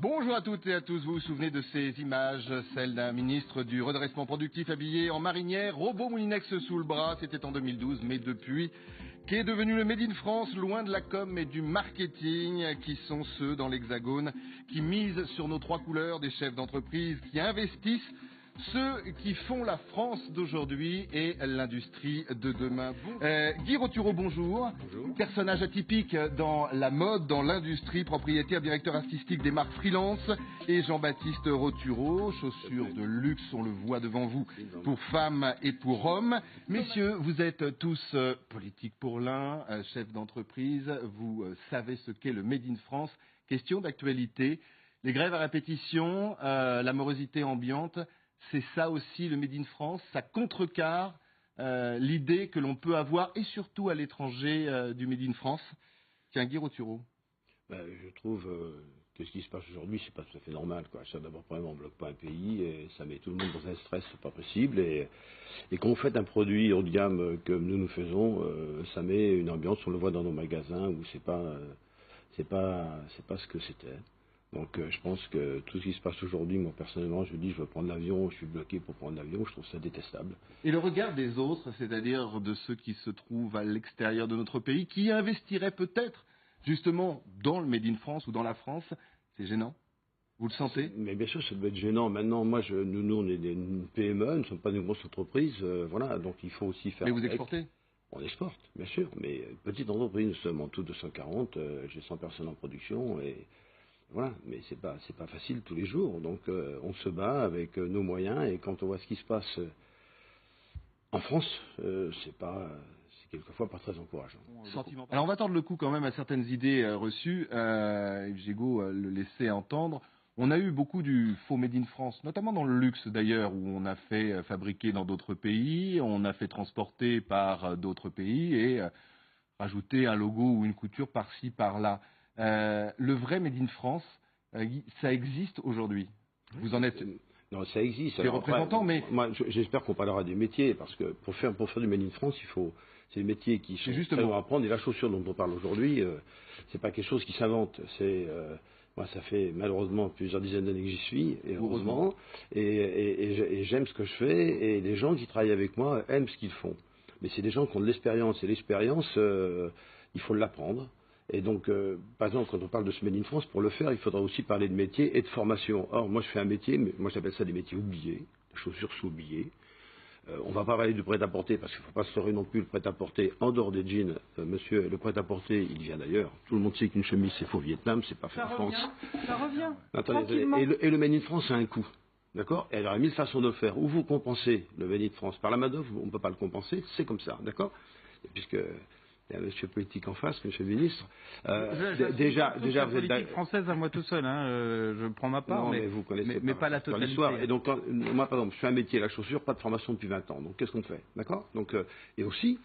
Bonjour à toutes et à tous, vous vous souvenez de ces images, celles d'un ministre du redressement productif habillé en marinière, robot Moulinex sous le bras, c'était en 2012, mais depuis, qu'est devenu le Made in France, loin de la com et du marketing, qui sont ceux dans l'Hexagone, qui misent sur nos trois couleurs, des chefs d'entreprise qui investissent, ceux qui font la France d'aujourd'hui et l'industrie de demain. Guy Roturo, bonjour. Bonjour. Personnage atypique dans la mode, dans l'industrie, propriétaire, directeur artistique des marques freelance. Et Jean-Baptiste Roturo, chaussures de luxe, on le voit devant vous, pour femmes et pour hommes. Messieurs, vous êtes tous politiques pour l'un, chefs d'entreprise, vous savez ce qu'est le Made in France. Question d'actualité, les grèves à répétition, la morosité ambiante. C'est ça aussi le Made in France, ça contrecarre l'idée que l'on peut avoir, et surtout à l'étranger, du Made in France. Tiens, Guy Roturo. Je trouve que ce qui se passe aujourd'hui, c'est pas tout à fait normal, quoi. Ça, d'abord, premièrement, on bloque pas un pays, et ça met tout le monde dans un stress, c'est pas possible. Et quand vous faites un produit haut de gamme comme nous faisons, ça met une ambiance, on le voit dans nos magasins, où c'est pas ce que c'était. Donc je pense que tout ce qui se passe aujourd'hui, moi personnellement, je dis je veux prendre l'avion, je suis bloqué pour prendre l'avion, je trouve ça détestable. Et le regard des autres, c'est-à-dire de ceux qui se trouvent à l'extérieur de notre pays, qui investiraient peut-être justement dans le Made in France ou dans la France, c'est gênant? Vous le sentez? Mais bien sûr, ça doit être gênant. Maintenant, moi, nous on est une PME, nous ne sommes pas une grosse entreprise, voilà, donc il faut aussi faire... Mais vous exportez? On exporte, bien sûr, mais petite entreprise, nous sommes en tout 240, j'ai 100 personnes en production, et... Voilà, mais c'est pas facile tous les jours, donc on se bat avec nos moyens, et quand on voit ce qui se passe en France, c'est quelquefois pas très encourageant. Alors on va tordre le cou quand même à certaines idées reçues. J'ai beau le laisser entendre. On a eu beaucoup du faux Made in France, notamment dans le luxe d'ailleurs, où on a fait fabriquer dans d'autres pays, on a fait transporter par d'autres pays et rajouter un logo ou une couture par-ci par-là. Le vrai Made in France, ça existe aujourd'hui. Vous en êtes... Non, ça existe. C'est représentant, mais... Moi, j'espère qu'on parlera des métiers, parce que pour faire du Made in France, c'est des métiers qui sont très longs à apprendre, et la chaussure dont on parle aujourd'hui, c'est pas quelque chose qui s'invente. Moi, ça fait malheureusement plusieurs dizaines d'années que j'y suis, et heureusement, et j'aime ce que je fais, et les gens qui travaillent avec moi aiment ce qu'ils font. Mais c'est des gens qui ont de l'expérience, et l'expérience, il faut l'apprendre. Et donc, par exemple, quand on parle de ce Made in France, pour le faire, il faudra aussi parler de métier et de formation. Or, moi, je fais un métier, mais moi, j'appelle ça des métiers oubliés. Les chaussures sont oubliées. On va pas parler du prêt-à-porter, parce qu'il ne faut pas se leurrer non plus. Le prêt-à-porter, en dehors des jeans, monsieur, le prêt-à-porter, il vient d'ailleurs. Tout le monde sait qu'une chemise, c'est faux au Vietnam, c'est pas fait en France. Ça revient. Attendez, et le Made in France a un coût. D'accord? Et il y aura 1000 façons de le faire. Ou vous compensez le Made in France par la main-d'œuvre, on ne peut pas le compenser, c'est comme ça. D'accord? Puisque... Il y a un monsieur politique en face, monsieur le ministre. Déjà, vous êtes politique française à moi tout seul, je prends ma part, non, mais vous connaissez pas la totalité. L'histoire. Et donc, moi, par exemple, je fais un métier, la chaussure, pas de formation depuis 20 ans. Donc, qu'est-ce qu'on fait? D'accord? Donc, et aussi,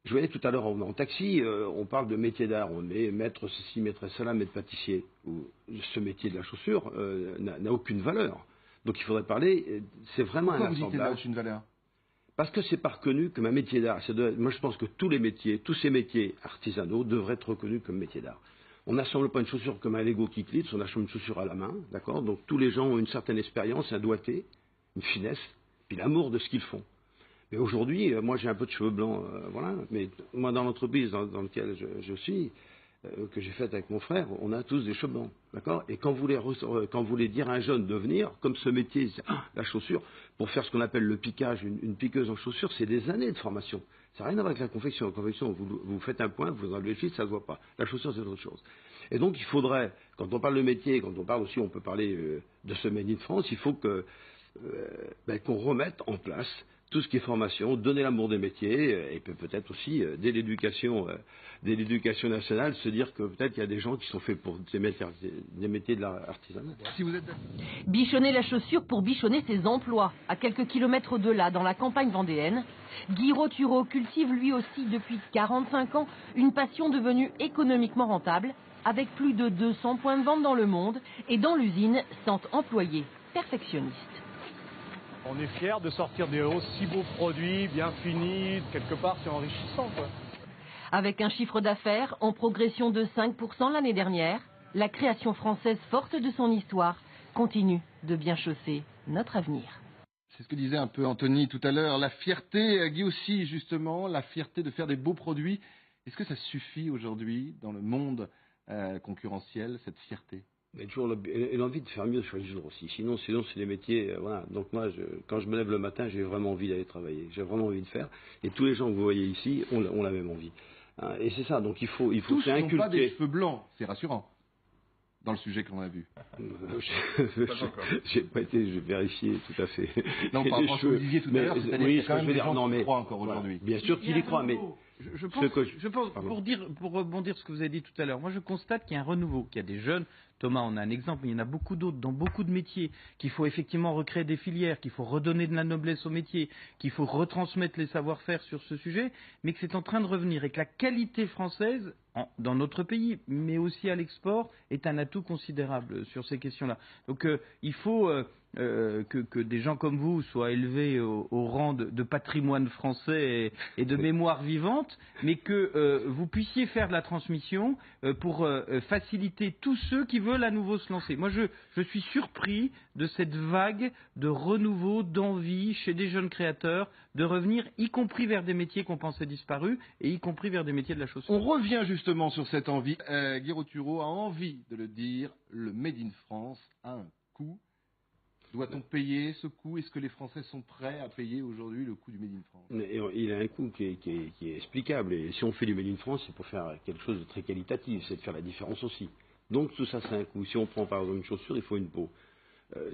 je voyais tout à l'heure en taxi, on parle de métier d'art, on met maître ceci, maître cela, maître pâtissier. Ce métier de la chaussure n'a aucune valeur. Donc, il faudrait parler, c'est vraiment un assemblage. Pourquoi vous dites qu'il n'a aucune valeur? Parce que c'est pas reconnu comme un métier d'art. Moi, je pense que tous ces métiers artisanaux devraient être reconnus comme métiers d'art. On n'assemble pas une chaussure comme un Lego qui glitch, on assemble une chaussure à la main, d'accord? Donc tous les gens ont une certaine expérience, un doigté, une finesse, puis l'amour de ce qu'ils font. Mais aujourd'hui, moi j'ai un peu de cheveux blancs, voilà. Mais moi dans l'entreprise dans laquelle je suis, que j'ai faite avec mon frère, on a tous des cheveux blancs, d'accord? Et quand vous voulez dire à un jeune de venir, comme ce métier, la chaussure, pour faire ce qu'on appelle le piquage, une piqueuse en chaussure, c'est des années de formation. Ça n'a rien à voir avec la confection. La confection, vous faites un point, vous enlevez le fil, ça ne se voit pas. La chaussure, c'est autre chose. Et donc, il faudrait, quand on parle de métier, quand on parle aussi, on peut parler de ce Made in France, il faut qu'on remette en place tout ce qui est formation, donner l'amour des métiers, et peut-être aussi, dès l'éducation nationale, se dire que peut-être qu'il y a des gens qui sont faits pour des métiers de l'artisanat. Si vous êtes... Bichonner la chaussure pour bichonner ses emplois. À quelques kilomètres de là, dans la campagne vendéenne, Guy Roturo cultive lui aussi depuis 45 ans une passion devenue économiquement rentable, avec plus de 200 points de vente dans le monde, et dans l'usine, 100 employés perfectionnistes. On est fiers de sortir des aussi beaux produits, bien finis, quelque part c'est enrichissant, quoi. Avec un chiffre d'affaires en progression de 5% l'année dernière, la création française forte de son histoire continue de bien chausser notre avenir. C'est ce que disait un peu Anthony tout à l'heure. La fierté, Guy aussi, justement, la fierté de faire des beaux produits. Est-ce que ça suffit aujourd'hui dans le monde concurrentiel, cette fierté? Mais toujours l'envie de faire mieux chaque jour aussi. Sinon c'est des métiers. Voilà. Donc moi, quand je me lève le matin, j'ai vraiment envie d'aller travailler. J'ai vraiment envie de faire. Et tous les gens que vous voyez ici ont la même envie. Hein, et c'est ça. Donc il faut tous inculquer. n'ont pas des cheveux blancs. C'est rassurant. Dans le sujet qu'on a vu. J'ai pas été, j'ai vérifié tout à fait. Non, par rapport à ce que vous disiez tout à l'heure, c'est-à-dire qu'il y a quand même des gens qui y croient encore aujourd'hui. Bien sûr qu'il y croit, mais je pense pour rebondir sur ce que vous avez dit tout à l'heure, moi je constate qu'il y a un renouveau, qu'il y a des jeunes. Thomas en a un exemple, mais il y en a beaucoup d'autres dans beaucoup de métiers, qu'il faut effectivement recréer des filières, qu'il faut redonner de la noblesse au métier, qu'il faut retransmettre les savoir-faire sur ce sujet, mais que c'est en train de revenir et que la qualité française, dans notre pays, mais aussi à l'export, est un atout considérable sur ces questions-là. Donc il faut que des gens comme vous soient élevés au rang de patrimoine français et de mémoire vivante, mais que vous puissiez faire de la transmission pour faciliter tous ceux qui veulent à nouveau se lancer. Moi, je suis surpris de cette vague de renouveau, d'envie chez des jeunes créateurs de revenir, y compris vers des métiers qu'on pensait disparus, et y compris vers des métiers de la chaussure. On revient justement sur cette envie. Guy Rothureau a envie de le dire, le Made in France a un coût. Doit-on payer ce coût? Est-ce que les Français sont prêts à payer aujourd'hui le coût du Made in France? Il a un coût qui est explicable. Et si on fait du Made in France, c'est pour faire quelque chose de très qualitatif, c'est de faire la différence aussi. Donc tout ça, c'est un coût. Si on prend par exemple une chaussure, il faut une peau.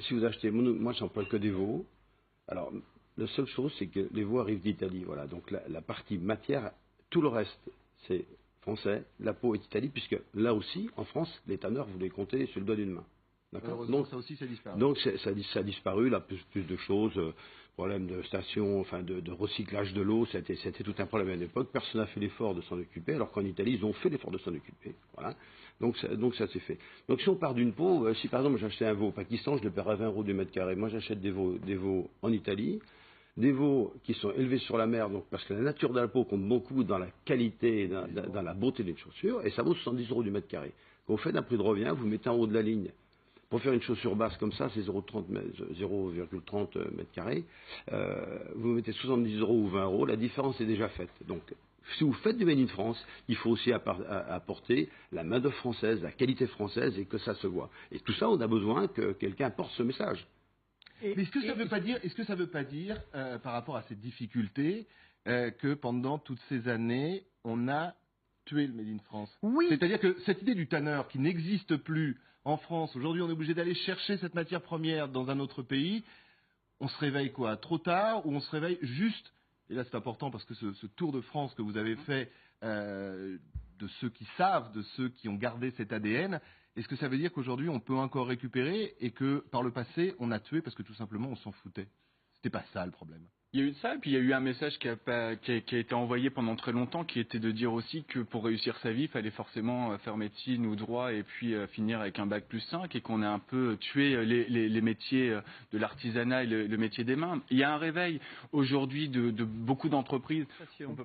Si vous achetez, moi j'emploie que des veaux. Alors la seule chose, c'est que les veaux arrivent d'Italie. Voilà. Donc la partie matière, tout le reste, c'est français. La peau est Italie, puisque là aussi, en France, les tanneurs, vous les comptez sur le doigt d'une main. Donc ça aussi, c'est disparu. Donc ça a disparu, là, plus de choses, problème de station, enfin de recyclage de l'eau, c'était tout un problème à l'époque. Personne n'a fait l'effort de s'en occuper, alors qu'en Italie, ils ont fait l'effort de s'en occuper. Voilà. Donc ça s'est fait. Donc si on part d'une peau, si par exemple j'achetais un veau au Pakistan, je le paierais à 20 € du mètre carré. Moi j'achète des veaux en Italie, des veaux qui sont élevés sur la mer, donc parce que la nature de la peau compte beaucoup dans la qualité, dans la beauté d'une chaussure, et ça vaut 70 € du mètre carré. Quand vous faites un prix de revient, vous mettez en haut de la ligne. Pour faire une chaussure basse comme ça, c'est 0,30 mètres carrés. Vous mettez 70 € ou 20 €, la différence est déjà faite. Donc, si vous faites du Made in France, il faut aussi apporter la main-d'œuvre française, la qualité française, et que ça se voit. Et tout ça, on a besoin que quelqu'un porte ce message. Mais est-ce que ça veut pas dire, par rapport à ces difficultés, que pendant toutes ces années, on a tué le Made in France? Oui. C'est-à-dire que cette idée du tanneur qui n'existe plus en France, aujourd'hui on est obligé d'aller chercher cette matière première dans un autre pays, on se réveille quoi? Trop tard, ou on se réveille juste, et là c'est important parce que ce tour de France que vous avez fait de ceux qui savent, de ceux qui ont gardé cet ADN, est-ce que ça veut dire qu'aujourd'hui on peut encore récupérer et que par le passé on a tué parce que tout simplement on s'en foutait? C'était pas ça le problème. Il y a eu de ça, et puis il y a eu un message qui a été envoyé pendant très longtemps, qui était de dire aussi que pour réussir sa vie, il fallait forcément faire médecine ou droit, et puis finir avec un bac plus 5, et qu'on a un peu tué les métiers de l'artisanat et le métier des mains. Il y a un réveil aujourd'hui de beaucoup d'entreprises.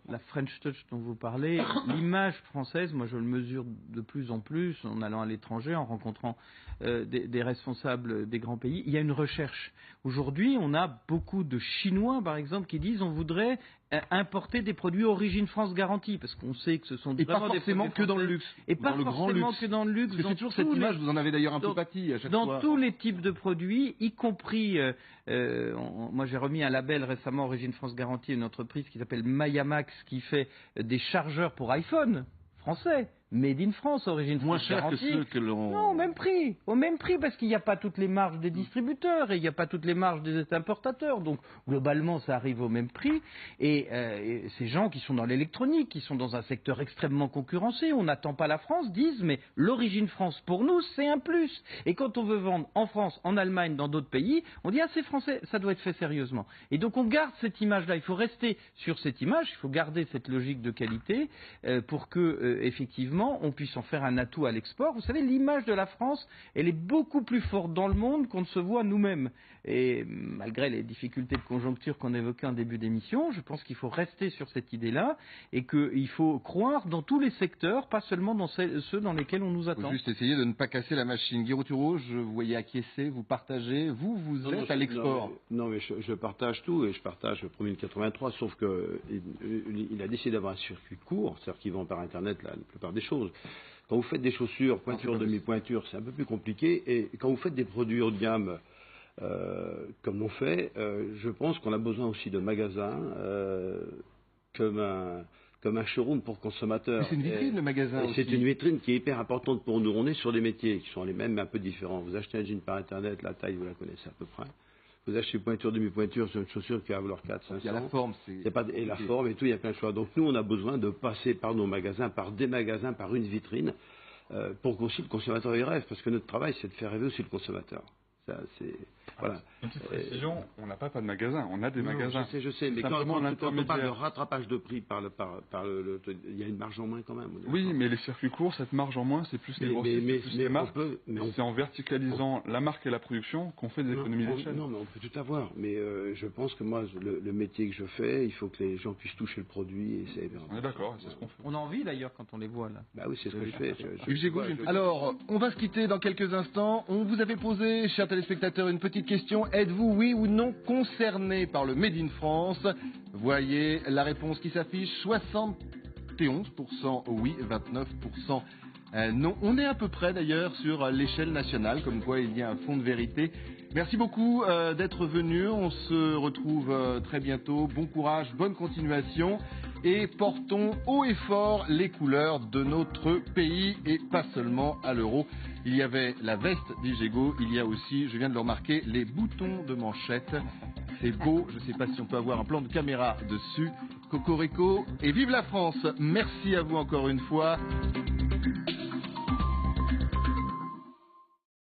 La French Touch dont vous parlez, l'image française, moi je le mesure de plus en plus en allant à l'étranger, en rencontrant des responsables des grands pays. Il y a une recherche. Aujourd'hui, on a beaucoup de Chinois, par exemple, qui disent on voudrait importer des produits origine France garantie, parce qu'on sait que ce sont vraiment des produits forcément que dans le luxe. Et pas forcément que dans le luxe. Parce que c'est toujours cette image, vous en avez d'ailleurs un peu pâti à chaque fois. Dans tous les types de produits, y compris, moi j'ai remis un label récemment Origine France garantie à une entreprise qui s'appelle Mayamax, qui fait des chargeurs pour iPhone français. Made in France, origine moins France cher garantie. que ceux que l'on... Non, au même prix, parce qu'il n'y a pas toutes les marges des distributeurs et il n'y a pas toutes les marges des importateurs. Donc, globalement, ça arrive au même prix. Et ces gens qui sont dans l'électronique, qui sont dans un secteur extrêmement concurrencé, on n'attend pas la France, disent, mais l'origine France, pour nous, c'est un plus. Et quand on veut vendre en France, en Allemagne, dans d'autres pays, on dit, ah, c'est français, ça doit être fait sérieusement. Et donc, on garde cette image-là. Il faut rester sur cette image, il faut garder cette logique de qualité pour que, effectivement, qu'effectivement, on puisse en faire un atout à l'export. Vous savez, l'image de la France, elle est beaucoup plus forte dans le monde qu'on ne se voit nous-mêmes. Et malgré les difficultés de conjoncture qu'on évoquait en début d'émission, je pense qu'il faut rester sur cette idée-là et qu'il faut croire dans tous les secteurs, pas seulement dans ceux dans lesquels on nous attend. Il faut juste essayer de ne pas casser la machine. Guy Roturo, je vous voyais acquiescer, vous partagez, vous êtes à l'export. Non, mais je partage tout et je partage le premier 83, sauf qu'il a décidé d'avoir un circuit court, c'est-à-dire qu'il vend par Internet la plupart des choses. Quand vous faites des chaussures, pointure, demi-pointure, c'est un peu plus compliqué. Et quand vous faites des produits haut de gamme, comme on fait, je pense qu'on a besoin aussi de magasins comme un showroom pour consommateurs. C'est une vitrine, le magasin aussi. C'est une vitrine qui est hyper importante pour nous. On est sur des métiers qui sont les mêmes mais un peu différents. Vous achetez un jean par Internet, la taille, vous la connaissez à peu près. Vous achetez pointure, demi-pointure, c'est une chaussure qui va valoir 400-500. Il y a la forme. Et la forme et tout, il y a plein de choix. Donc nous, on a besoin de passer par nos magasins, par des magasins, par une vitrine, pour qu'aussi le consommateur y rêve. Parce que notre travail, c'est de faire rêver aussi le consommateur. Ça, voilà. Une petite précision, on n'a pas de magasin, on a des magasins. Je sais, mais quand on parle de rattrapage de prix il y a une marge en moins quand même. Oui, mais les circuits courts, cette marge en moins, c'est plus les grossistes, c'est plus les marques. C'est en verticalisant la marque et la production qu'on fait des économies d'échelle. Non, mais on peut tout avoir. Mais je pense que moi, le métier que je fais, il faut que les gens puissent toucher le produit. On est d'accord, c'est ce qu'on fait. On a envie d'ailleurs quand on les voit là. Bah oui, c'est ce que je fais. Alors, on va se quitter dans quelques instants. On vous avait posé, chers téléspectateurs, une petite question. Êtes-vous, oui ou non, concerné par le Made in France? Voyez la réponse qui s'affiche. 71% oui, 29% non. On est à peu près d'ailleurs sur l'échelle nationale, comme quoi il y a un fond de vérité. Merci beaucoup d'être venu. On se retrouve très bientôt. Bon courage, bonne continuation. Et portons haut et fort les couleurs de notre pays et pas seulement à l'euro. Il y avait la veste d'Igego, il y a aussi, je viens de le remarquer, les boutons de manchette. C'est beau, je ne sais pas si on peut avoir un plan de caméra dessus. Cocorico et vive la France. Merci à vous encore une fois.